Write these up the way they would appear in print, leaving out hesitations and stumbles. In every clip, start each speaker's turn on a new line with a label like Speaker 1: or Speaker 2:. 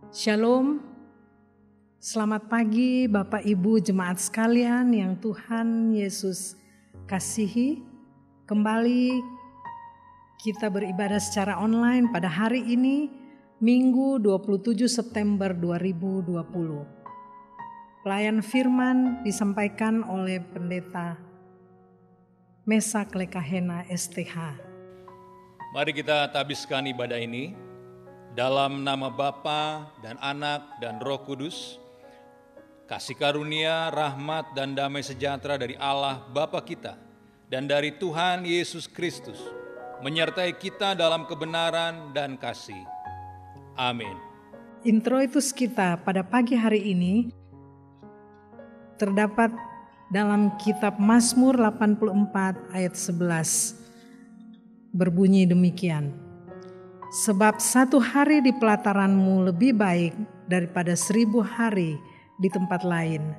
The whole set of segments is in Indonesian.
Speaker 1: Shalom, selamat pagi Bapak Ibu jemaat sekalian yang Tuhan Yesus kasihi. Kembali kita beribadah secara online pada hari ini, Minggu 27 September 2020. Pelayan firman disampaikan oleh Pendeta Mesak Lekahena STH.
Speaker 2: Mari kita tabiskan ibadah ini dalam nama Bapa dan Anak dan Roh Kudus. Kasih karunia, rahmat dan damai sejahtera dari Allah Bapa kita dan dari Tuhan Yesus Kristus menyertai kita dalam kebenaran dan kasih. Amin.
Speaker 1: Introitus kita pada pagi hari ini terdapat dalam kitab Mazmur 84 ayat 11. Berbunyi demikian. Sebab 1 hari di pelataranmu lebih baik daripada 1000 hari di tempat lain.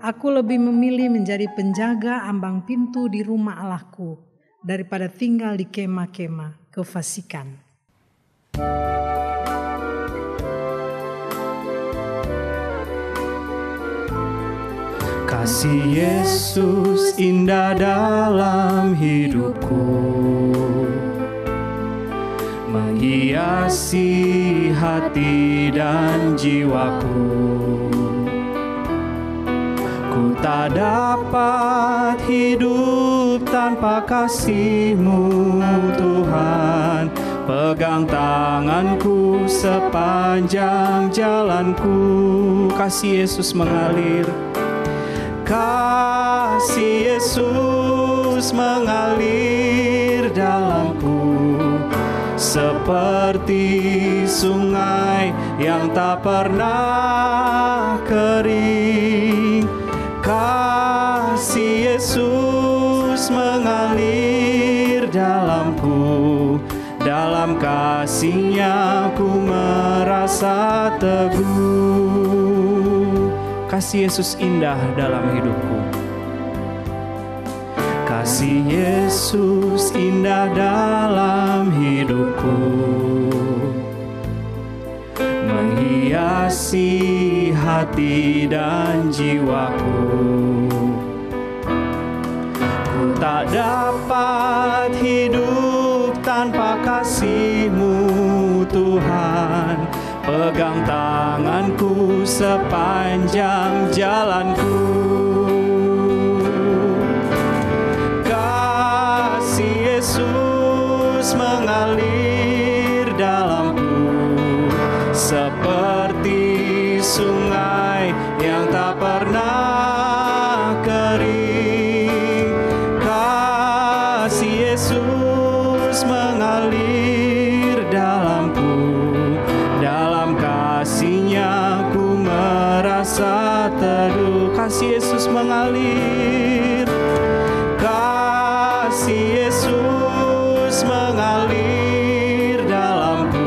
Speaker 1: Aku lebih memilih menjadi penjaga ambang pintu di rumah Allahku daripada tinggal di kemah-kemah kefasikan.
Speaker 3: Kasih Yesus indah dalam hidupku, menghiasi hati dan jiwaku. Ku tak dapat hidup tanpa kasih-Mu Tuhan. Pegang tanganku sepanjang jalanku. Kasih Yesus mengalir. Kasih Yesus mengalir dalamku, seperti sungai yang tak pernah kering. Kasih Yesus mengalir dalamku, dalam kasih-Nya ku merasa teguh. Kasih Yesus indah dalam hidupku. Kasih Yesus indah dalam hidupku, menghiasi hati dan jiwaku. Ku tak dapat hidup tanpa kasih-Mu Tuhan. Pegang tanganku sepanjang jalanku. Kasih Yesus mengalir dalamku, seperti sungai yang tak pernah kering. Kasih Yesus mengalir dalamku, dalam kasih-Nya ku merasa teduh. Kasih Yesus mengalir. Kasih Yesus mengalir dalamku,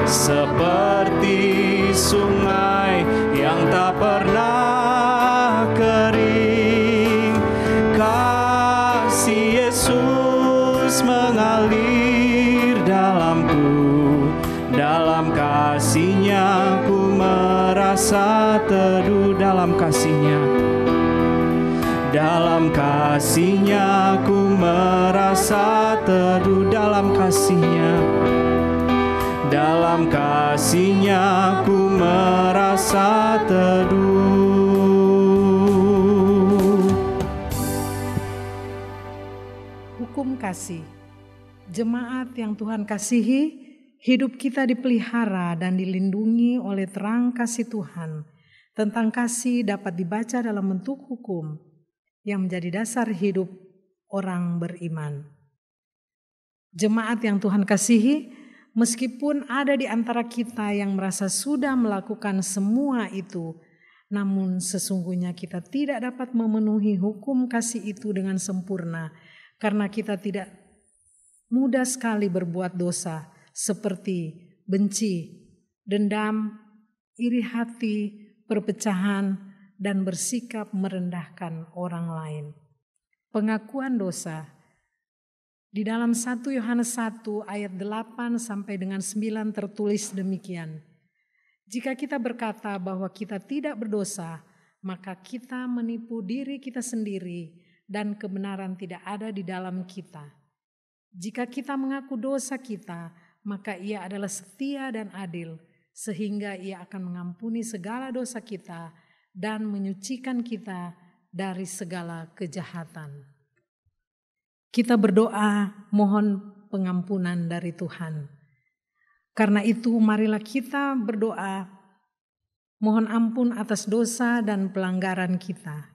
Speaker 3: seperti sungai yang tak pernah kering. Kasih Yesus mengalir dalamku, dalam kasih-Nya ku merasa teduh. Dalam kasih-Nya, dalam kasih-Nya ku merasa teduh. Dalam kasih-Nya, dalam kasih-Nya ku merasa teduh.
Speaker 1: Hukum kasih. Jemaat yang Tuhan kasihi, hidup kita dipelihara dan dilindungi oleh terang kasih Tuhan. Tentang kasih dapat dibaca dalam bentuk hukum yang menjadi dasar hidup orang beriman. Jemaat yang Tuhan kasihi, meskipun ada di antara kita yang merasa sudah melakukan semua itu, namun sesungguhnya kita tidak dapat memenuhi hukum kasih itu dengan sempurna, karena kita tidak mudah sekali berbuat dosa, seperti benci, dendam, iri hati, perpecahan, dan bersikap merendahkan orang lain. Pengakuan dosa. Di dalam 1 Yohanes 1 ayat 8 sampai dengan 9 tertulis demikian. Jika kita berkata bahwa kita tidak berdosa, maka kita menipu diri kita sendiri dan kebenaran tidak ada di dalam kita. Jika kita mengaku dosa kita, maka Ia adalah setia dan adil, sehingga Ia akan mengampuni segala dosa kita dan menyucikan kita dari segala kejahatan. Kita berdoa mohon pengampunan dari Tuhan. Karena itu marilah kita berdoa mohon ampun atas dosa dan pelanggaran kita.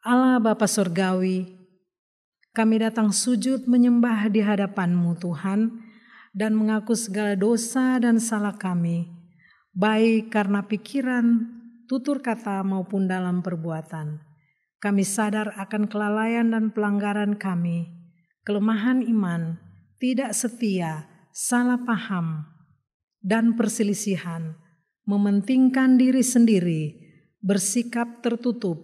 Speaker 1: Allah Bapa Surgawi, kami datang sujud menyembah di hadapan-Mu Tuhan dan mengaku segala dosa dan salah kami, baik karena pikiran, tutur kata maupun dalam perbuatan. Kami sadar akan kelalaian dan pelanggaran kami, kelemahan iman, tidak setia, salah paham, dan perselisihan, mementingkan diri sendiri, bersikap tertutup,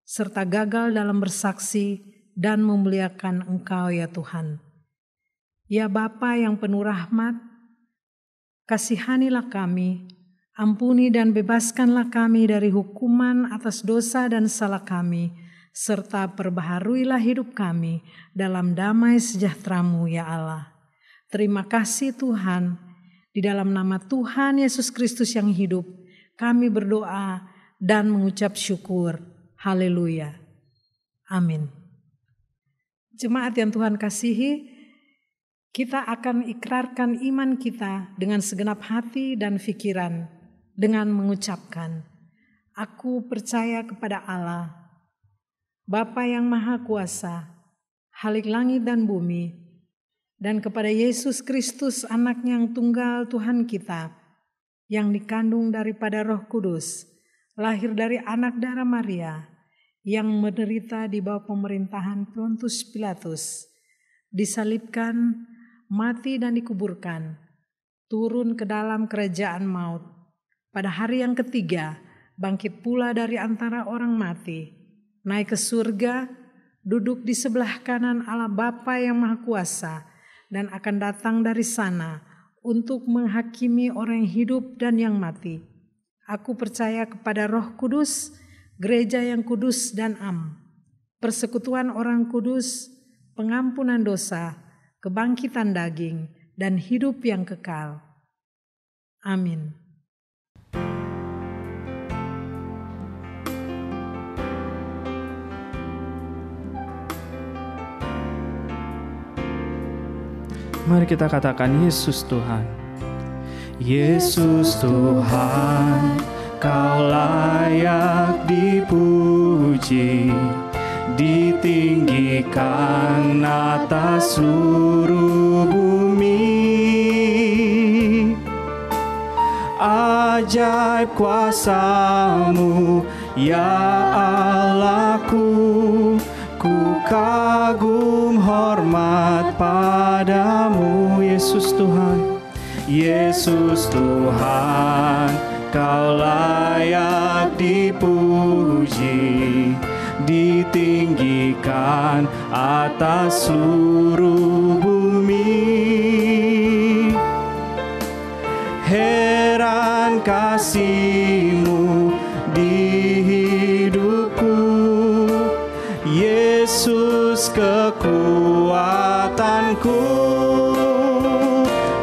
Speaker 1: serta gagal dalam bersaksi dan memuliakan Engkau ya Tuhan. Ya Bapa yang penuh rahmat, kasihanilah kami, ampuni dan bebaskanlah kami dari hukuman atas dosa dan salah kami, serta perbaharuilah hidup kami dalam damai sejahtera-Mu ya Allah. Terima kasih Tuhan, di dalam nama Tuhan Yesus Kristus yang hidup, kami berdoa dan mengucap syukur. Haleluya. Amin. Jemaat yang Tuhan kasihi, kita akan ikrarkan iman kita dengan segenap hati dan pikiran dengan mengucapkan, aku percaya kepada Allah, Bapa yang Maha Kuasa, Khalik langit dan bumi, dan kepada Yesus Kristus anak-Nya yang tunggal Tuhan kita, yang dikandung daripada Roh Kudus, lahir dari anak darah Maria, yang menderita di bawah pemerintahan Pontius Pilatus, disalibkan, mati dan dikuburkan, turun ke dalam kerajaan maut, pada hari yang ketiga bangkit pula dari antara orang mati, naik ke surga, duduk di sebelah kanan Allah Bapa yang Maha Kuasa, dan akan datang dari sana untuk menghakimi orang yang hidup dan yang mati. Aku percaya kepada Roh Kudus, gereja yang kudus dan am, persekutuan orang kudus, pengampunan dosa, kebangkitan daging, dan hidup yang kekal. Amin.
Speaker 3: Mari kita katakan, Yesus Tuhan. Yesus Tuhan, Kau layak dipuji, ditinggikan atas seluruh bumi. Ajaib kuasa-Mu, ya Allahku, ku kagum hormat padamu. Yesus Tuhan, Yesus Tuhan, Kau layak dipuji, ditinggikan atas seluruh bumi. Heran kasih-Mu di hidupku, Yesus kekuatanku.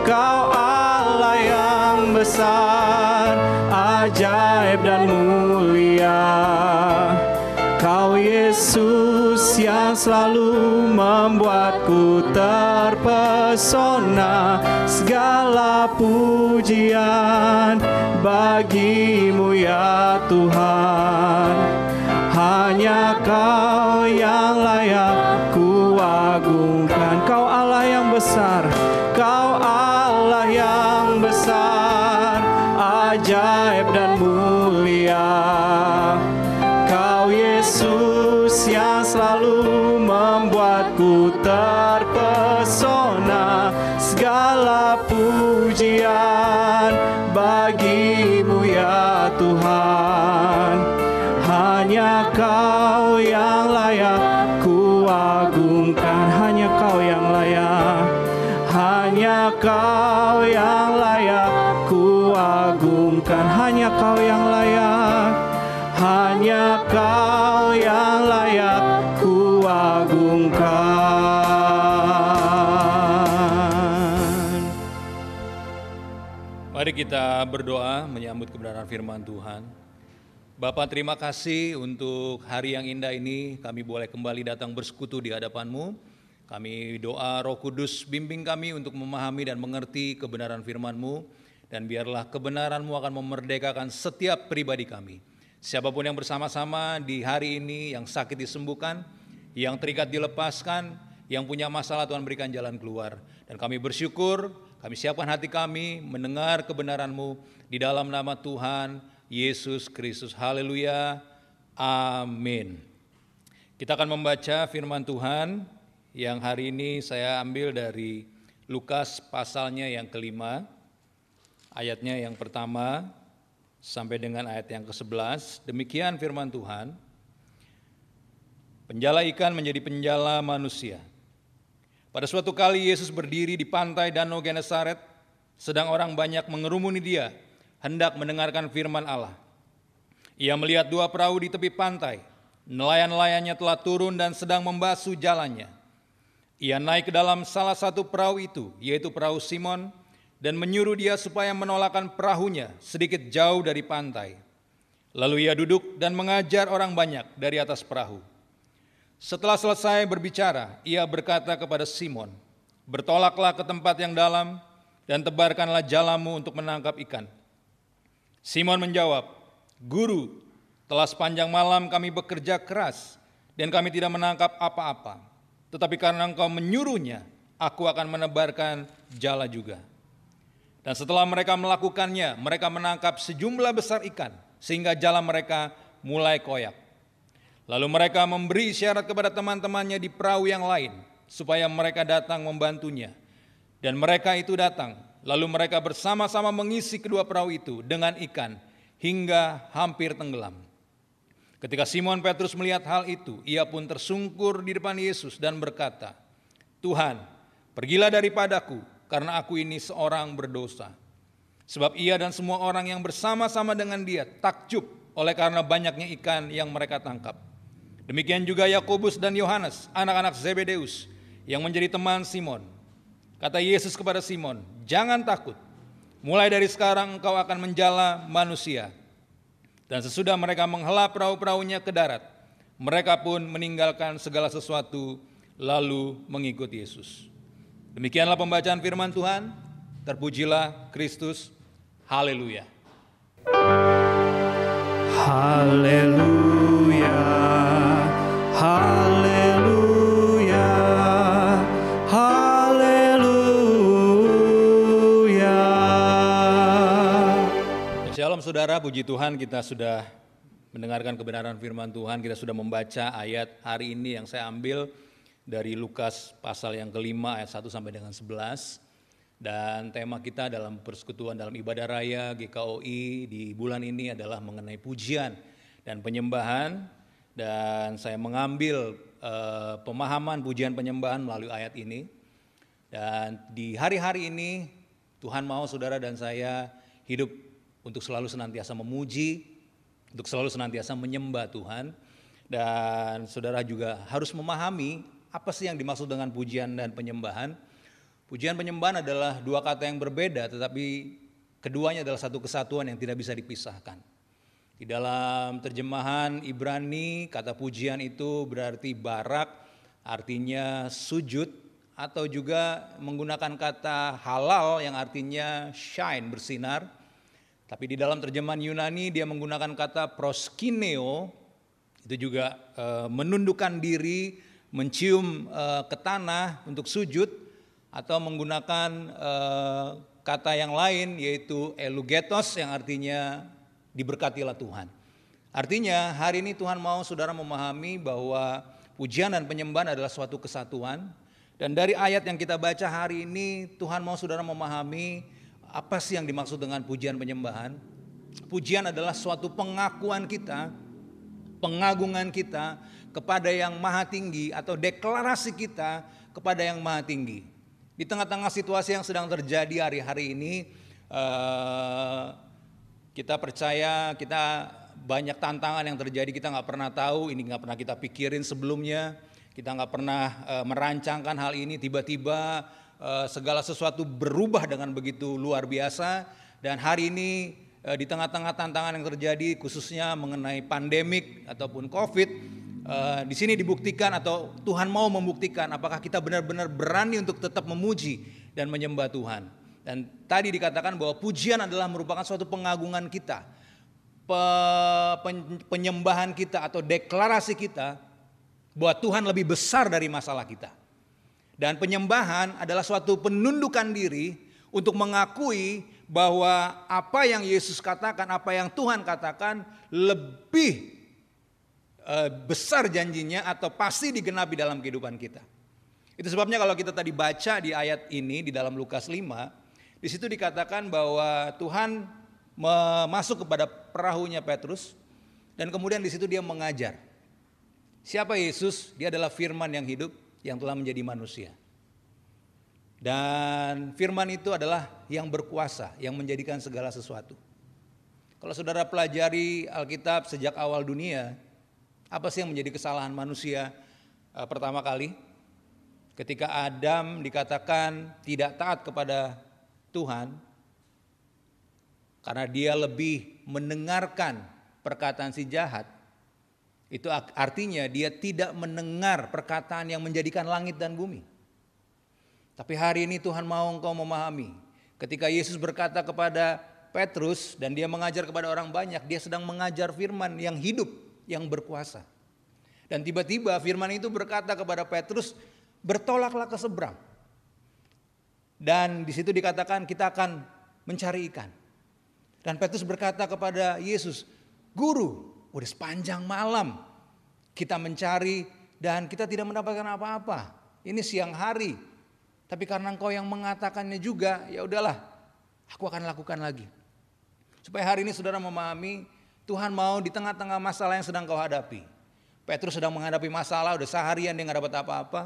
Speaker 3: Kau Allah yang besar, ajaib dan mulia. Kau Yesus yang selalu membuatku terpesona. Segala pujian bagi-Mu ya Tuhan. Hanya Kau yang layak ku agungkan. Kau Allah yang besar, Kau Allah yang besar, ajaib dan mulia. Kau Yesus yang selalu membuatku terpesona. Segala pujian bagi-Mu ya Tuhan. Hanya Kau yang layak ku agungkan. Hanya Kau yang layak, hanya Kau yang layak ku agungkan, hanya Kau yang layak, hanya Kau yang layak ku agungkan.
Speaker 2: Mari kita berdoa menyambut kebenaran firman Tuhan. Bapa, terima kasih untuk hari yang indah ini, kami boleh kembali datang bersekutu di hadapan-Mu. Kami doa Roh Kudus bimbing kami untuk memahami dan mengerti kebenaran firman-Mu, dan biarlah kebenaran-Mu akan memerdekakan setiap pribadi kami. Siapapun yang bersama-sama di hari ini, yang sakit disembuhkan, yang terikat dilepaskan, yang punya masalah Tuhan berikan jalan keluar. Dan kami bersyukur, kami siapkan hati kami mendengar kebenaran-Mu di dalam nama Tuhan Yesus Kristus. Haleluya. Amin. Kita akan membaca firman Tuhan yang hari ini saya ambil dari Lukas pasalnya yang kelima, ayatnya yang pertama sampai dengan ayat yang ke-11. Demikian firman Tuhan. Penjala ikan menjadi penjala manusia. Pada suatu kali Yesus berdiri di pantai Danau Genesaret, sedang orang banyak mengerumuni Dia, hendak mendengarkan firman Allah. Ia melihat dua perahu di tepi pantai. Nelayan-nelayannya telah turun dan sedang membasuh jalannya. Ia naik ke dalam salah satu perahu itu, yaitu perahu Simon, dan menyuruh dia supaya menolakkan perahunya sedikit jauh dari pantai. Lalu ia duduk dan mengajar orang banyak dari atas perahu. Setelah selesai berbicara, ia berkata kepada Simon, "Bertolaklah ke tempat yang dalam dan tebarkanlah jalamu untuk menangkap ikan." Simon menjawab, "Guru, telah sepanjang malam kami bekerja keras dan kami tidak menangkap apa-apa. Tetapi karena Engkau menyuruhnya, aku akan menebarkan jala juga." Dan setelah mereka melakukannya, mereka menangkap sejumlah besar ikan, sehingga jala mereka mulai koyak. Lalu mereka memberi isyarat kepada teman-temannya di perahu yang lain, supaya mereka datang membantunya. Dan mereka itu datang, lalu mereka bersama-sama mengisi kedua perahu itu dengan ikan, hingga hampir tenggelam. Ketika Simon Petrus melihat hal itu, ia pun tersungkur di depan Yesus dan berkata, "Tuhan, pergilah daripadaku, karena aku ini seorang berdosa." Sebab ia dan semua orang yang bersama-sama dengan dia takjub oleh karena banyaknya ikan yang mereka tangkap. Demikian juga Yakobus dan Yohanes, anak-anak Zebedeus, yang menjadi teman Simon. Kata Yesus kepada Simon, "Jangan takut, mulai dari sekarang engkau akan menjala manusia." Dan sesudah mereka menghela perahu-perahunya ke darat, mereka pun meninggalkan segala sesuatu lalu mengikut Yesus. Demikianlah pembacaan firman Tuhan. Terpujilah Kristus. Haleluya.
Speaker 3: Haleluya, haleluya, haleluya.
Speaker 2: Shalom saudara, puji Tuhan kita sudah mendengarkan kebenaran firman Tuhan. Kita sudah membaca ayat hari ini yang saya ambil dari Lukas pasal yang kelima ayat 1 sampai dengan 11. Dan tema kita dalam persekutuan dalam ibadah raya GKOI di bulan ini adalah mengenai pujian dan penyembahan. Dan saya mengambil pemahaman pujian penyembahan melalui ayat ini. Dan di hari-hari ini Tuhan mau saudara dan saya hidup untuk selalu senantiasa memuji, untuk selalu senantiasa menyembah Tuhan. Dan saudara juga harus memahami apa sih yang dimaksud dengan pujian dan penyembahan. Pujian penyembahan adalah dua kata yang berbeda, tetapi keduanya adalah satu kesatuan yang tidak bisa dipisahkan. Di dalam terjemahan Ibrani, kata pujian itu berarti barak, artinya sujud, atau juga menggunakan kata halal yang artinya shine, bersinar. Tapi di dalam terjemahan Yunani dia menggunakan kata proskineo, itu juga menundukkan diri, mencium ke tanah untuk sujud, atau menggunakan kata yang lain yaitu elugetos yang artinya diberkatilah Tuhan. Artinya hari ini Tuhan mau saudara memahami bahwa pujian dan penyembahan adalah suatu kesatuan. Dan dari ayat yang kita baca hari ini Tuhan mau saudara memahami apa sih yang dimaksud dengan pujian penyembahan. Pujian adalah suatu pengakuan kita, pengagungan kita kepada yang maha tinggi, atau deklarasi kita kepada yang maha tinggi. Di tengah-tengah situasi yang sedang terjadi hari-hari ini, Kita percaya kita banyak tantangan yang terjadi, kita nggak pernah tahu, ini nggak pernah kita pikirin sebelumnya, kita nggak pernah merancangkan hal ini, tiba-tiba segala sesuatu berubah dengan begitu luar biasa. Dan hari ini di tengah-tengah tantangan yang terjadi, khususnya mengenai pandemik ataupun COVID, di sini dibuktikan atau Tuhan mau membuktikan apakah kita benar-benar berani untuk tetap memuji dan menyembah Tuhan. Dan tadi dikatakan bahwa pujian adalah merupakan suatu pengagungan kita, penyembahan kita atau deklarasi kita bahwa Tuhan lebih besar dari masalah kita. Dan penyembahan adalah suatu penundukan diri untuk mengakui bahwa apa yang Yesus katakan, apa yang Tuhan katakan lebih besar janjinya atau pasti digenapi dalam kehidupan kita. Itu sebabnya kalau kita tadi baca di ayat ini di dalam Lukas 5, di situ dikatakan bahwa Tuhan masuk kepada perahunya Petrus dan kemudian di situ dia mengajar. Siapa Yesus? Dia adalah firman yang hidup yang telah menjadi manusia. Dan firman itu adalah yang berkuasa, yang menjadikan segala sesuatu. Kalau saudara pelajari Alkitab sejak awal dunia, apa sih yang menjadi kesalahan manusia pertama kali? Ketika Adam dikatakan tidak taat kepada Tuhan, karena dia lebih mendengarkan perkataan si jahat, itu artinya dia tidak mendengar perkataan yang menjadikan langit dan bumi. Tapi hari ini Tuhan mau engkau memahami, ketika Yesus berkata kepada Petrus dan dia mengajar kepada orang banyak, dia sedang mengajar firman yang hidup, yang berkuasa. Dan tiba-tiba firman itu berkata kepada Petrus, bertolaklah ke seberang. Dan di situ dikatakan kita akan mencari ikan. Dan Petrus berkata kepada Yesus, Guru, udah sepanjang malam kita mencari dan kita tidak mendapatkan apa-apa. Ini siang hari. Tapi karena engkau yang mengatakannya juga, ya udahlah, aku akan lakukan lagi. Supaya hari ini saudara memahami, Tuhan mau di tengah-tengah masalah yang sedang kau hadapi. Petrus sedang menghadapi masalah, udah seharian dia nggak dapat apa-apa.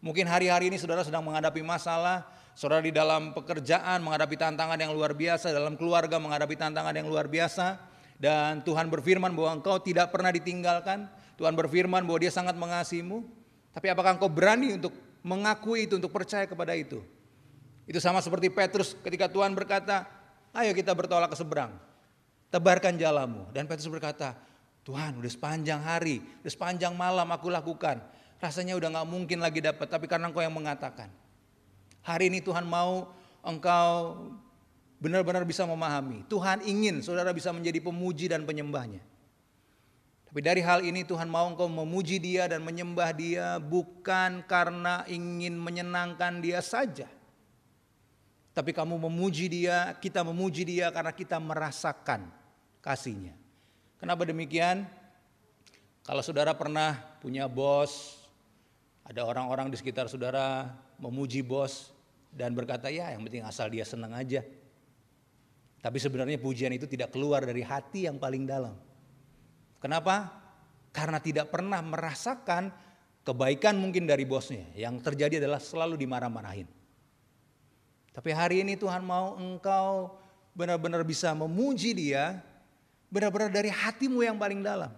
Speaker 2: Mungkin hari-hari ini saudara sedang menghadapi masalah, saudara di dalam pekerjaan menghadapi tantangan yang luar biasa, dalam keluarga menghadapi tantangan yang luar biasa. Dan Tuhan berfirman bahwa engkau tidak pernah ditinggalkan. Tuhan berfirman bahwa dia sangat mengasihimu. Tapi apakah engkau berani untuk mengakui itu, untuk percaya kepada itu? Itu sama seperti Petrus ketika Tuhan berkata, ayo kita bertolak ke seberang, tebarkan jalamu. Dan Petrus berkata, Tuhan udah sepanjang hari, udah sepanjang malam aku lakukan. Rasanya udah gak mungkin lagi dapat, tapi karena engkau yang mengatakan. Hari ini Tuhan mau engkau benar-benar bisa memahami. Tuhan ingin saudara bisa menjadi pemuji dan penyembahnya. Tapi dari hal ini Tuhan mau engkau memuji dia dan menyembah dia bukan karena ingin menyenangkan dia saja. Tapi kamu memuji dia, kita memuji dia karena kita merasakan kasihnya. Kenapa demikian? Kalau saudara pernah punya bos, ada orang-orang di sekitar saudara memuji bos dan berkata ya yang penting asal dia senang aja. Tapi sebenarnya pujian itu tidak keluar dari hati yang paling dalam. Kenapa? Karena tidak pernah merasakan kebaikan mungkin dari bosnya. Yang terjadi adalah selalu dimarah-marahin. Tapi hari ini Tuhan mau engkau benar-benar bisa memuji dia, benar-benar dari hatimu yang paling dalam.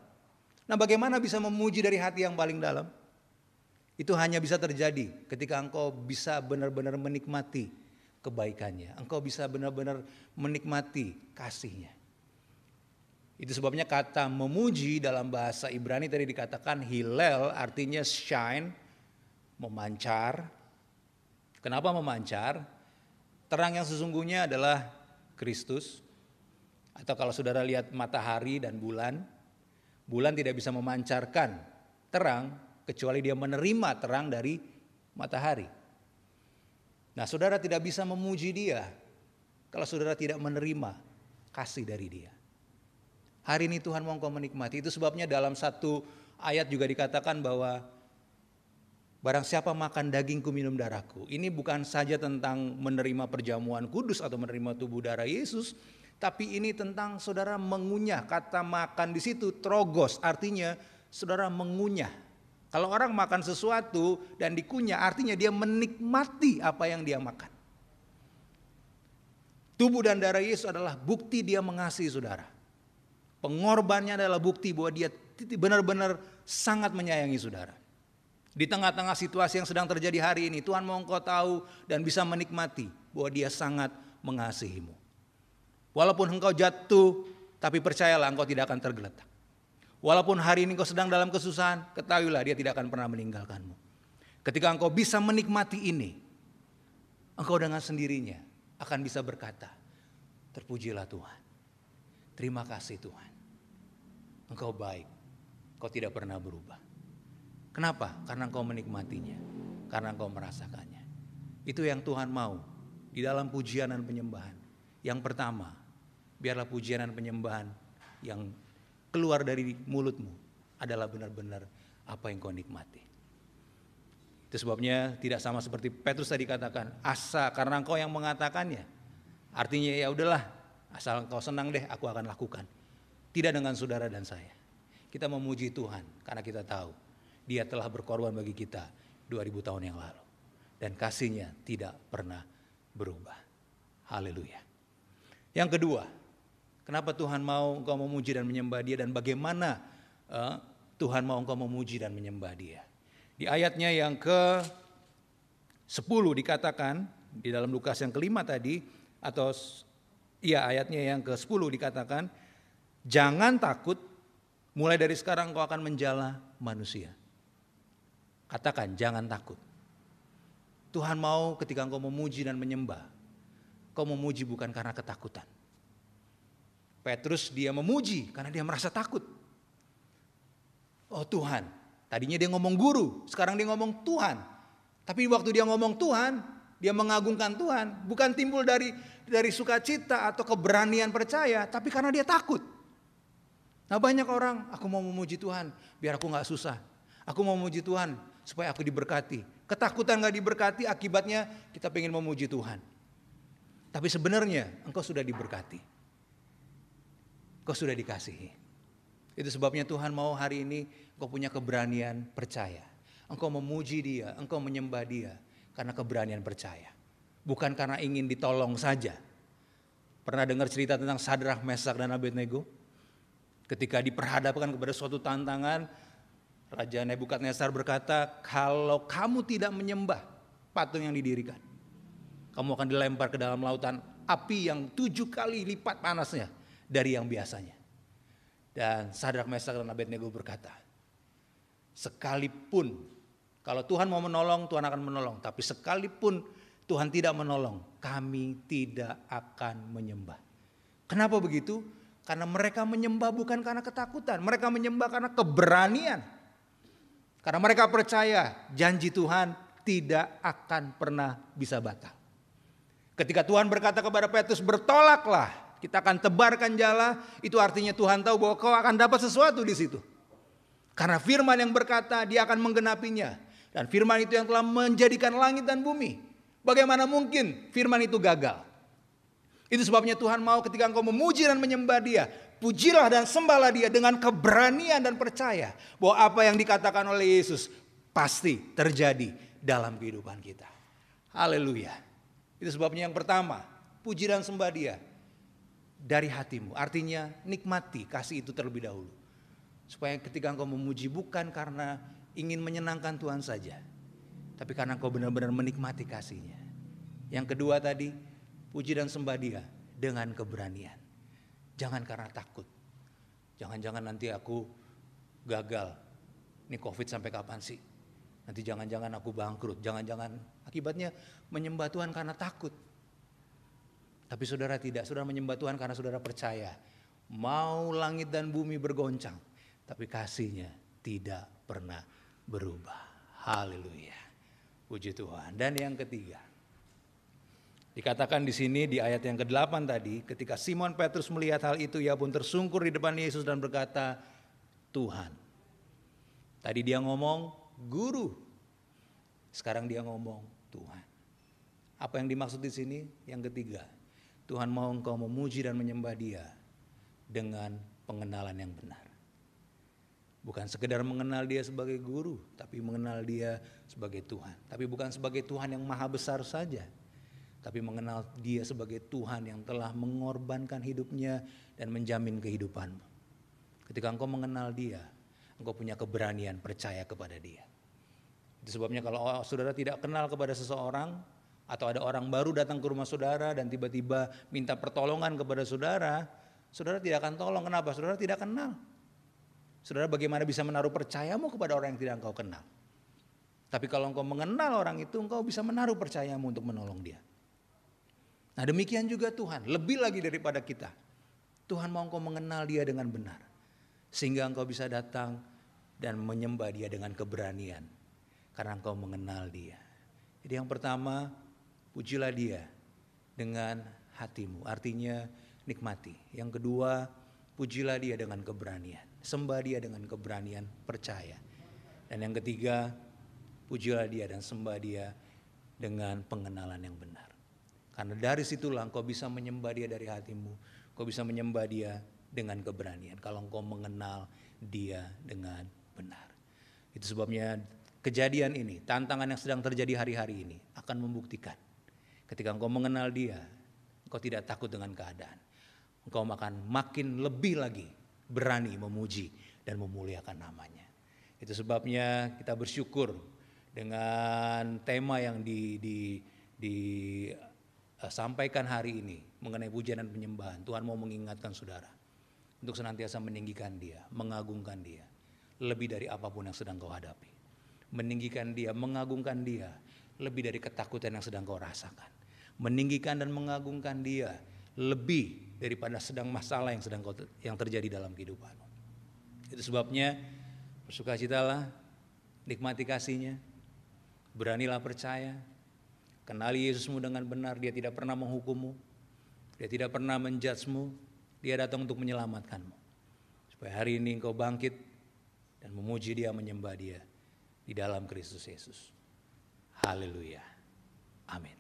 Speaker 2: Nah, bagaimana bisa memuji dari hati yang paling dalam? Itu hanya bisa terjadi ketika engkau bisa benar-benar menikmati kebaikannya. Engkau bisa benar-benar menikmati kasihnya. Itu sebabnya kata memuji dalam bahasa Ibrani tadi dikatakan hilel, artinya shine, memancar. Kenapa memancar? Terang yang sesungguhnya adalah Kristus. Atau kalau saudara lihat matahari dan bulan tidak bisa memancarkan terang kecuali dia menerima terang dari matahari. Nah, saudara tidak bisa memuji dia kalau saudara tidak menerima kasih dari dia. Hari ini Tuhan mau engkau menikmati. Itu sebabnya dalam satu ayat juga dikatakan bahwa barang siapa makan dagingku minum darahku. Ini bukan saja tentang menerima perjamuan kudus atau menerima tubuh darah Yesus, tapi ini tentang saudara mengunyah. Kata makan di situ trogos, artinya saudara mengunyah. Kalau orang makan sesuatu dan dikunyah, artinya dia menikmati apa yang dia makan. Tubuh dan darah Yesus adalah bukti dia mengasihi saudara. Pengorbanannya adalah bukti bahwa dia benar-benar sangat menyayangi saudara. Di tengah-tengah situasi yang sedang terjadi hari ini, Tuhan mau engkau tahu dan bisa menikmati bahwa dia sangat mengasihimu. Walaupun engkau jatuh, tapi percayalah engkau tidak akan tergeletak. Walaupun hari ini engkau sedang dalam kesusahan, ketahuilah dia tidak akan pernah meninggalkanmu. Ketika engkau bisa menikmati ini, engkau dengan sendirinya akan bisa berkata, terpujilah Tuhan. Terima kasih Tuhan. Engkau baik, engkau tidak pernah berubah. Kenapa? Karena engkau menikmatinya, karena engkau merasakannya. Itu yang Tuhan mau di dalam pujian dan penyembahan. Yang pertama, biarlah pujian dan penyembahan yang keluar dari mulutmu adalah benar-benar apa yang kau nikmati. Itu sebabnya tidak sama seperti Petrus tadi katakan, asa karena engkau yang mengatakannya. Artinya ya udahlah, asal engkau senang deh, aku akan lakukan. Tidak dengan saudara dan saya. Kita memuji Tuhan karena kita tahu Dia telah berkorban bagi kita 2000 tahun yang lalu. Dan kasih-Nya tidak pernah berubah. Haleluya. Yang kedua, kenapa Tuhan mau engkau memuji dan menyembah Dia, dan bagaimana Tuhan mau engkau memuji dan menyembah Dia. Di ayatnya yang ke-10 dikatakan, di dalam Lukas yang kelima tadi, atau ayatnya yang ke-10 dikatakan, jangan takut, mulai dari sekarang kau akan menjala manusia. Katakan, jangan takut. Tuhan mau ketika engkau memuji dan menyembah, kau memuji bukan karena ketakutan. Petrus dia memuji karena dia merasa takut. Oh Tuhan, tadinya dia ngomong guru, sekarang dia ngomong Tuhan. Tapi waktu dia ngomong Tuhan, dia mengagungkan Tuhan, bukan timbul dari sukacita atau keberanian percaya, tapi karena dia takut. Nah banyak orang, aku mau memuji Tuhan biar aku gak susah. Aku mau memuji Tuhan supaya aku diberkati. Ketakutan gak diberkati, akibatnya kita pengen memuji Tuhan. Tapi sebenarnya engkau sudah diberkati. Engkau sudah dikasihi. Itu sebabnya Tuhan mau hari ini engkau punya keberanian percaya. Engkau memuji Dia, engkau menyembah Dia karena keberanian percaya. Bukan karena ingin ditolong saja. Pernah dengar cerita tentang Sadrak, Mesak, dan Abednego? Ketika diperhadapkan kepada suatu tantangan, Raja Nebukadnezar berkata, kalau kamu tidak menyembah patung yang didirikan, kamu akan dilempar ke dalam lautan api yang 7 kali lipat panasnya dari yang biasanya. Dan Sadrak, Mesak, dan Abednego berkata, sekalipun kalau Tuhan mau menolong, Tuhan akan menolong. Tapi sekalipun Tuhan tidak menolong, kami tidak akan menyembah. Kenapa begitu? Karena mereka menyembah bukan karena ketakutan. Mereka menyembah karena keberanian. Karena mereka percaya janji Tuhan tidak akan pernah bisa batal. Ketika Tuhan berkata kepada Petrus, bertolaklah, kita akan tebarkan jala, itu artinya Tuhan tahu bahwa kau akan dapat sesuatu di situ. Karena firman yang berkata dia akan menggenapinya. Dan firman itu yang telah menjadikan langit dan bumi. Bagaimana mungkin firman itu gagal? Itu sebabnya Tuhan mau ketika engkau memuji dan menyembah Dia, pujilah dan sembahlah Dia dengan keberanian dan percaya bahwa apa yang dikatakan oleh Yesus pasti terjadi dalam kehidupan kita. Haleluya. Itu sebabnya yang pertama, puji dan sembah Dia dari hatimu. Artinya nikmati kasih itu terlebih dahulu. Supaya ketika engkau memuji bukan karena ingin menyenangkan Tuhan saja, tapi karena engkau benar-benar menikmati kasih-Nya. Yang kedua tadi, puji dan sembah Dia dengan keberanian. Jangan karena takut. Jangan-jangan nanti aku gagal. Ini COVID sampai kapan sih? Nanti jangan-jangan aku bangkrut. Jangan-jangan akibatnya menyembah Tuhan karena takut. Tapi saudara tidak. Saudara menyembah Tuhan karena saudara percaya. Mau langit dan bumi bergoncang, tapi kasih-Nya tidak pernah berubah. Haleluya. Puji Tuhan. Dan yang ketiga, dikatakan di sini di ayat yang ke-8 tadi, ketika Simon Petrus melihat hal itu, ia pun tersungkur di depan Yesus dan berkata, Tuhan. Tadi dia ngomong guru, sekarang dia ngomong Tuhan. Apa yang dimaksud di sini? Yang ketiga, Tuhan mau engkau memuji dan menyembah Dia dengan pengenalan yang benar. Bukan sekedar mengenal Dia sebagai guru, tapi mengenal Dia sebagai Tuhan. Tapi bukan sebagai Tuhan yang maha besar saja. tapi mengenal Dia sebagai Tuhan yang telah mengorbankan hidupnya dan menjamin kehidupanmu. Ketika engkau mengenal Dia, engkau punya keberanian percaya kepada Dia. Itu sebabnya kalau saudara tidak kenal kepada seseorang, atau ada orang baru datang ke rumah saudara dan tiba-tiba minta pertolongan kepada saudara, saudara tidak akan tolong. Kenapa? Saudara tidak kenal. Saudara bagaimana bisa menaruh percayamu kepada orang yang tidak engkau kenal? Tapi kalau engkau mengenal orang itu, engkau bisa menaruh percayamu untuk menolong dia. Nah demikian juga Tuhan, lebih lagi daripada kita. Tuhan mau engkau mengenal Dia dengan benar. Sehingga engkau bisa datang dan menyembah Dia dengan keberanian. Karena engkau mengenal Dia. Jadi yang pertama, pujilah Dia dengan hatimu. Artinya nikmati. Yang kedua, pujilah Dia dengan keberanian. Sembah Dia dengan keberanian percaya. Dan yang ketiga, pujilah Dia dan sembah Dia dengan pengenalan yang benar. Karena dari situlah engkau bisa menyembah Dia dari hatimu. Engkau bisa menyembah Dia dengan keberanian. Kalau engkau mengenal Dia dengan benar. Itu sebabnya kejadian ini, tantangan yang sedang terjadi hari-hari ini akan membuktikan. Ketika engkau mengenal Dia, engkau tidak takut dengan keadaan. Engkau akan makin lebih lagi berani memuji dan memuliakan nama-Nya. Itu sebabnya kita bersyukur dengan tema yang disampaikan hari ini mengenai pujian dan penyembahan. Tuhan mau mengingatkan saudara untuk senantiasa meninggikan Dia, mengagungkan Dia lebih dari apapun yang sedang kau hadapi. Meninggikan Dia, mengagungkan Dia lebih dari ketakutan yang sedang kau rasakan. Meninggikan dan mengagungkan Dia lebih daripada sedang masalah yang terjadi dalam kehidupanmu. Itu sebabnya bersukacitalah, nikmati kasih-Nya, beranilah percaya, kenali Yesusmu dengan benar. Dia tidak pernah menghukummu, Dia tidak pernah menjudge-mu, Dia datang untuk menyelamatkanmu. Supaya hari ini engkau bangkit dan memuji Dia, menyembah Dia di dalam Kristus Yesus. Haleluya. Amin.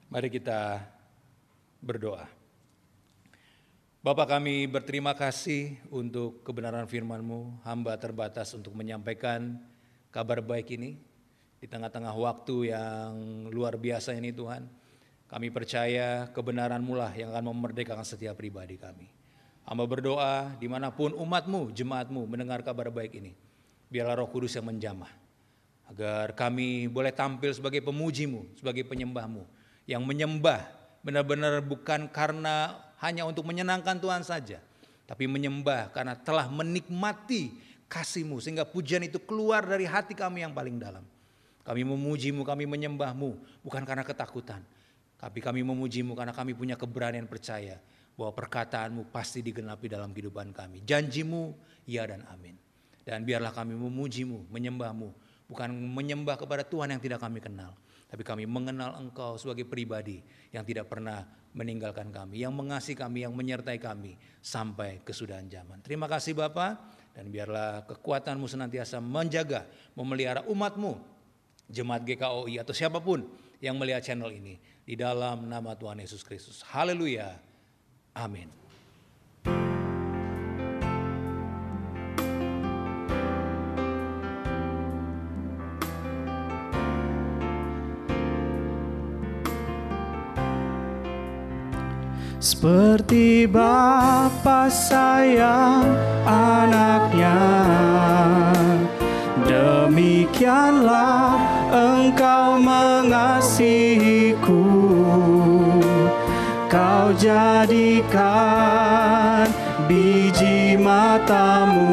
Speaker 2: Mari kita berdoa. Bapa, kami berterima kasih untuk kebenaran firman-Mu. Hamba terbatas untuk menyampaikan kabar baik ini di tengah-tengah waktu yang luar biasa ini Tuhan. Kami percaya kebenaran-Mu lah yang akan memerdekakan setiap pribadi kami. Hamba berdoa dimanapun umat-Mu, jemaat-Mu mendengar kabar baik ini, biarlah Roh Kudus yang menjamah, agar kami boleh tampil sebagai pemuji-Mu, sebagai penyembah-Mu, yang menyembah benar-benar bukan karena hanya untuk menyenangkan Tuhan saja, tapi menyembah karena telah menikmati kasih-Mu, sehingga pujian itu keluar dari hati kami yang paling dalam. Kami memuji-Mu, kami menyembah-Mu bukan karena ketakutan, tapi kami memuji-Mu karena kami punya keberanian percaya bahwa perkataan-Mu pasti digenapi dalam kehidupan kami. Janji-Mu ya dan amin. Dan biarlah kami memuji-Mu, menyembah-Mu, bukan menyembah kepada Tuhan yang tidak kami kenal, tapi kami mengenal Engkau sebagai pribadi yang tidak pernah meninggalkan kami, yang mengasihi kami, yang menyertai kami sampai kesudahan zaman. Terima kasih Bapa, dan biarlah kekuatan-Mu senantiasa menjaga, memelihara umat-Mu, jemaat GKOI atau siapapun yang melihat channel ini, di dalam nama Tuhan Yesus Kristus. Haleluya. Amin.
Speaker 3: Seperti Bapa sayang anaknya, demikianlah Engkau mengasihiku. Kau jadikan biji matamu,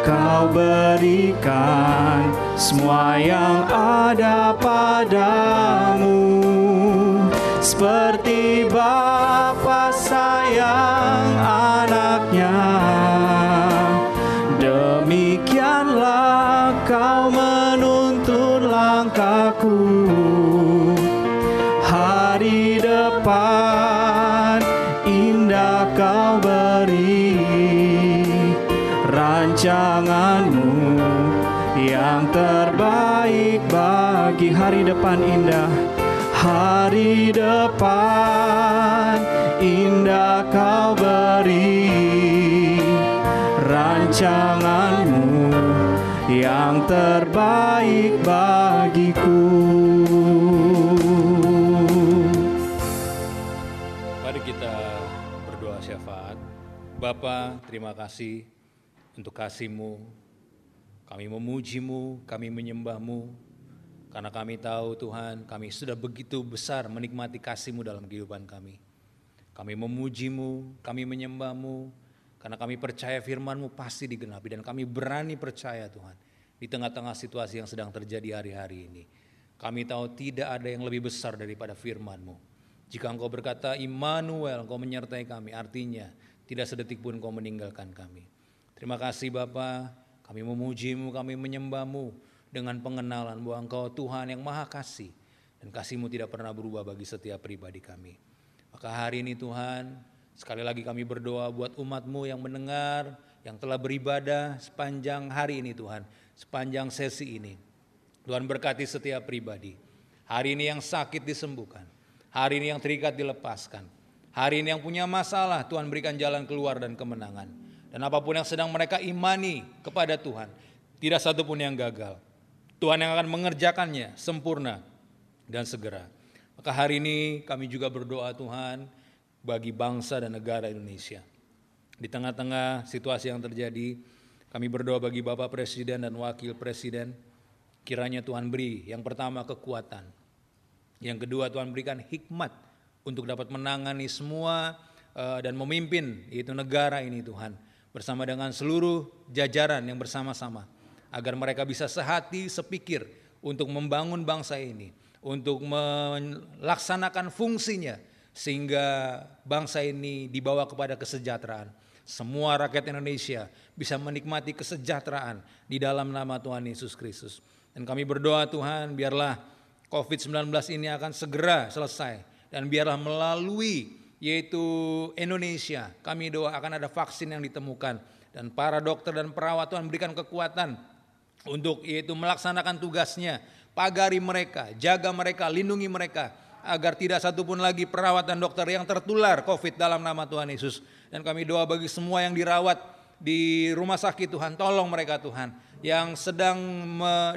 Speaker 3: Kau berikan semua yang ada padamu. Seperti Bapa sayang anaknya, demikianlah Kau menuntun langkahku. Hari depan indah Kau beri, rancangan-Mu yang terbaik bagi hari depan indah. Hari depan indah Kau beri, rancangan-Mu yang terbaik bagiku.
Speaker 2: Mari kita berdoa syafaat. Bapa, terima kasih untuk kasih-Mu. Kami memuji-Mu, kami menyembah-Mu, karena kami tahu Tuhan, kami sudah begitu besar menikmati kasih-Mu dalam kehidupan kami. Kami memuji-Mu, kami menyembah-Mu, karena kami percaya firman-Mu pasti digenapi, dan kami berani percaya Tuhan, di tengah-tengah situasi yang sedang terjadi hari-hari ini. Kami tahu tidak ada yang lebih besar daripada firman-Mu. Jika Engkau berkata, Immanuel, Engkau menyertai kami, artinya tidak sedetik pun Engkau meninggalkan kami. Terima kasih Bapa, kami memuji-Mu, kami menyembah-Mu dengan pengenalan bahwa Engkau Tuhan yang Maha Kasih, dan kasih-Mu tidak pernah berubah bagi setiap pribadi kami. Maka hari ini Tuhan, sekali lagi kami berdoa buat umat-Mu yang mendengar, yang telah beribadah sepanjang hari ini Tuhan, sepanjang sesi ini. Tuhan berkati setiap pribadi. Hari ini yang sakit disembuhkan, hari ini yang terikat dilepaskan, hari ini yang punya masalah Tuhan berikan jalan keluar dan kemenangan. Dan apapun yang sedang mereka imani kepada Tuhan, tidak satu pun yang gagal. Tuhan yang akan mengerjakannya sempurna dan segera. Maka hari ini kami juga berdoa Tuhan bagi bangsa dan negara Indonesia. Di tengah-tengah situasi yang terjadi, kami berdoa bagi Bapak Presiden dan Wakil Presiden. Kiranya Tuhan beri yang pertama kekuatan. Yang kedua Tuhan berikan hikmat untuk dapat menangani semua dan memimpin yaitu negara ini Tuhan. Bersama dengan seluruh jajaran yang bersama-sama, agar mereka bisa sehati, sepikir untuk membangun bangsa ini, untuk melaksanakan fungsinya, sehingga bangsa ini dibawa kepada kesejahteraan. Semua rakyat Indonesia bisa menikmati kesejahteraan di dalam nama Tuhan Yesus Kristus. Dan kami berdoa Tuhan, biarlah COVID-19 ini akan segera selesai, dan biarlah melalui yaitu Indonesia, kami doa akan ada vaksin yang ditemukan, dan para dokter dan perawat Tuhan berikan kekuatan untuk yaitu melaksanakan tugasnya, pagari mereka, jaga mereka, lindungi mereka, agar tidak satupun lagi perawat dan dokter yang tertular COVID dalam nama Tuhan Yesus. Dan kami doa bagi semua yang dirawat di rumah sakit Tuhan, tolong mereka Tuhan, yang sedang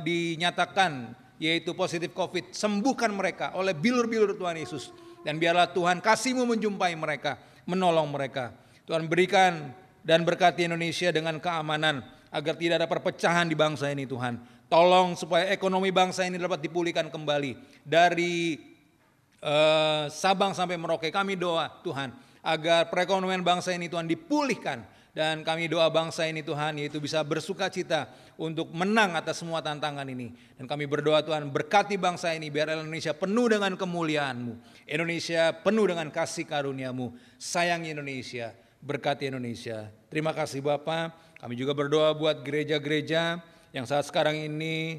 Speaker 2: dinyatakan yaitu positif COVID, sembuhkan mereka oleh bilur-bilur Tuhan Yesus. Dan biarlah Tuhan kasih-Mu menjumpai mereka, menolong mereka. Tuhan berikan dan berkati Indonesia dengan keamanan, agar tidak ada perpecahan di bangsa ini Tuhan. Tolong supaya ekonomi bangsa ini dapat dipulihkan kembali. Dari Sabang sampai Merauke kami doa Tuhan, agar perekonomian bangsa ini Tuhan dipulihkan. Dan kami doa bangsa ini Tuhan yaitu bisa bersuka cita untuk menang atas semua tantangan ini. Dan kami berdoa Tuhan berkati bangsa ini, biar Indonesia penuh dengan kemuliaan-Mu. Indonesia penuh dengan kasih karunia-Mu. Sayangi Indonesia, berkati Indonesia. Terima kasih Bapa. Kami juga berdoa buat gereja-gereja yang saat sekarang ini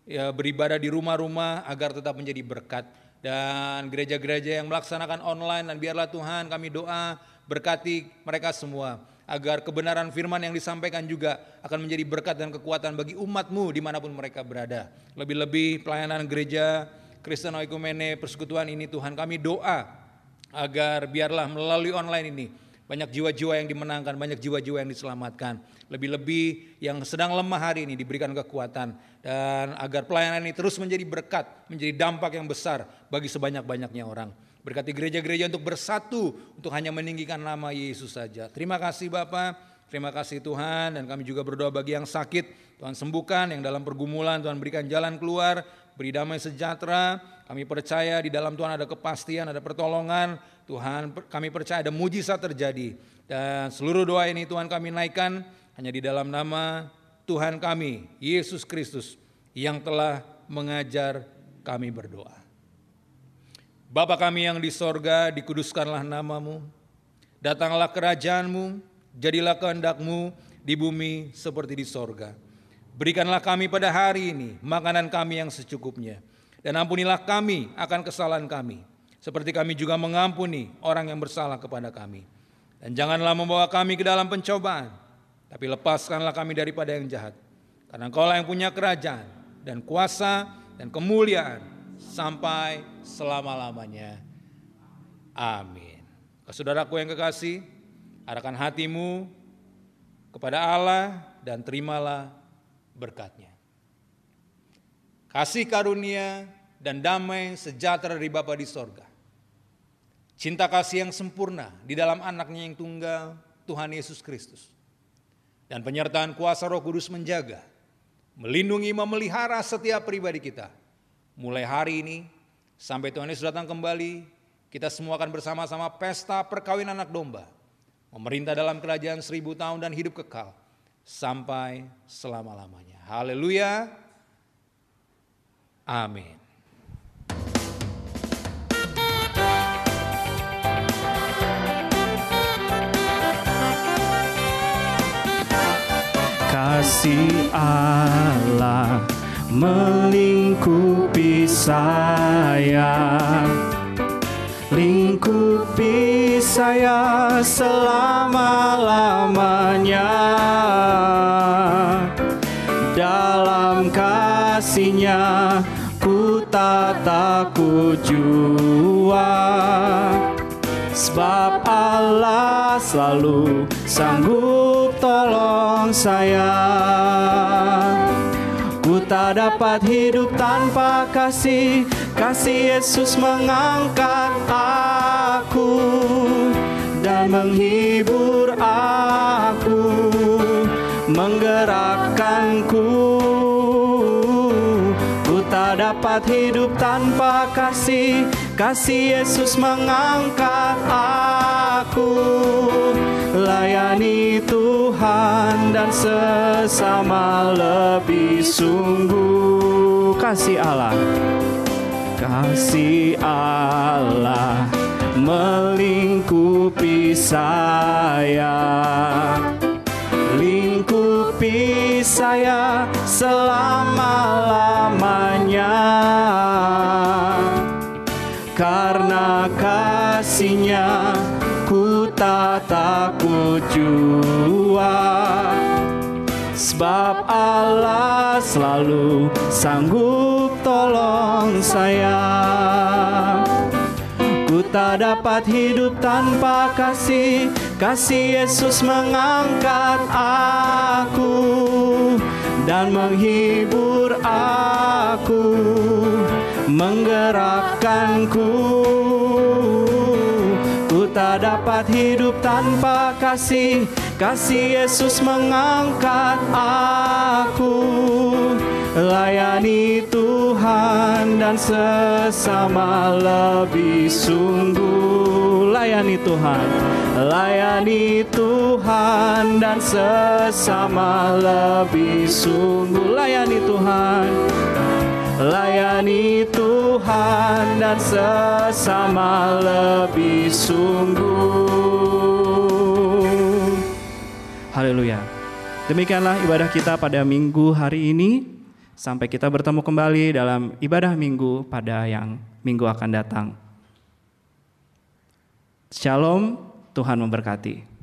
Speaker 2: beribadah di rumah-rumah agar tetap menjadi berkat. Dan gereja-gereja yang melaksanakan online, dan biarlah Tuhan kami doa berkati mereka semua, agar kebenaran firman yang disampaikan juga akan menjadi berkat dan kekuatan bagi umat-Mu dimanapun mereka berada. Lebih-lebih pelayanan gereja Kristen Oikumene Persekutuan ini Tuhan, kami doa agar biarlah melalui online ini banyak jiwa-jiwa yang dimenangkan, banyak jiwa-jiwa yang diselamatkan. Lebih-lebih yang sedang lemah hari ini diberikan kekuatan, dan agar pelayanan ini terus menjadi berkat, menjadi dampak yang besar bagi sebanyak-banyaknya orang. Berkati gereja-gereja untuk bersatu, untuk hanya meninggikan nama Yesus saja. Terima kasih Bapa, terima kasih Tuhan, dan kami juga berdoa bagi yang sakit, Tuhan sembuhkan, yang dalam pergumulan Tuhan berikan jalan keluar, beri damai sejahtera. Kami percaya di dalam Tuhan ada kepastian, ada pertolongan. Tuhan, kami percaya ada mujizat terjadi. Dan seluruh doa ini Tuhan kami naikkan hanya di dalam nama Tuhan kami, Yesus Kristus, yang telah mengajar kami berdoa. Bapa kami yang di sorga, dikuduskanlah nama-Mu. Datanglah kerajaan-Mu, jadilah kehendak-Mu di bumi seperti di sorga. Berikanlah kami pada hari ini makanan kami yang secukupnya. Dan ampunilah kami akan kesalahan kami, seperti kami juga mengampuni orang yang bersalah kepada kami. Dan janganlah membawa kami ke dalam pencobaan, tapi lepaskanlah kami daripada yang jahat. Karena Engkau lah yang punya kerajaan dan kuasa dan kemuliaan sampai selama-lamanya. Amin. Saudaraku yang kekasih, arahkan hatimu kepada Allah dan terimalah berkat-Nya. Kasih karunia dan damai sejahtera dari Bapa di sorga, cinta kasih yang sempurna di dalam anak-Nya yang tunggal, Tuhan Yesus Kristus, dan penyertaan kuasa Roh Kudus menjaga, melindungi, memelihara setiap pribadi kita. Mulai hari ini sampai Tuhan Yesus datang kembali, kita semua akan bersama-sama pesta perkawinan anak domba, memerintah dalam kerajaan 1000 tahun dan hidup kekal sampai selama-lamanya. Haleluya. Amin.
Speaker 3: Kasih Allah melingkupi saya, lingkupi saya selama-lamanya. Dalam kasih-Nya ku tak takut jua, sebab Allah selalu sanggup tolong saya. Ku tak dapat hidup tanpa kasih, kasih Yesus mengangkat aku dan menghibur aku, menggerakkanku. Ku tak dapat hidup tanpa kasih, kasih Yesus mengangkat aku. Layani Tuhan dan sesama lebih sungguh. Kasih Allah, kasih Allah melingkupi saya, lingkupi saya selama-lamanya. Karena kasih-Nya ku tak takut jua, sebab Allah selalu sanggup tolong saya. Ku tak dapat hidup tanpa kasih, kasih Yesus mengangkat aku dan menghibur aku, menggerakkanku. Ku tak dapat hidup tanpa kasih, kasih Yesus mengangkat aku. Layani Tuhan dan sesama lebih sungguh. Layani Tuhan, layani Tuhan dan sesama lebih sungguh. Layani Tuhan, layani Tuhan dan sesama lebih sungguh. Haleluya. Demikianlah ibadah kita pada minggu hari ini. Sampai kita bertemu kembali dalam ibadah minggu pada yang minggu akan datang. Shalom, Tuhan memberkati.